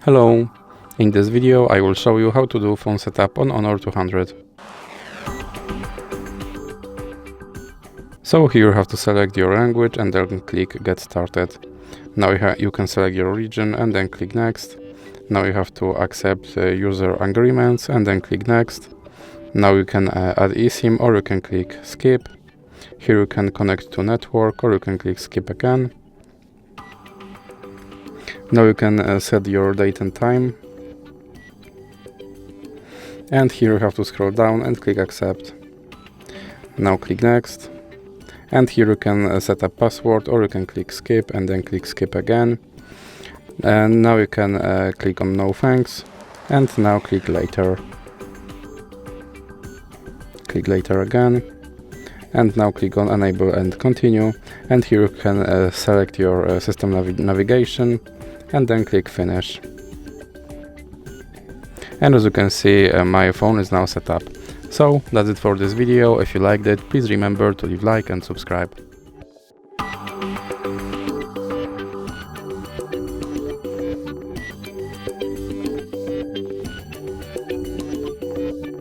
Hello! In this video I will show you how to do phone setup on Honor 200. So here you have to select your language and then click Get Started. Now you can select your region and then click Next. Now you have to accept user agreements and then click Next. Now you can add eSIM or you can click Skip. Here you can connect to network or you can click Skip again. Now you can set your date and time. And here you have to scroll down and click Accept. Now click Next. And here you can set a password or you can click Skip and then click Skip again. And now you can click on No Thanks. And now click Later. Click Later again. And now click on Enable and Continue. And here you can select your system navigation and then click Finish. And as you can see, my phone is now set up. So that's it for this video. If you liked it, please remember to leave a like and subscribe.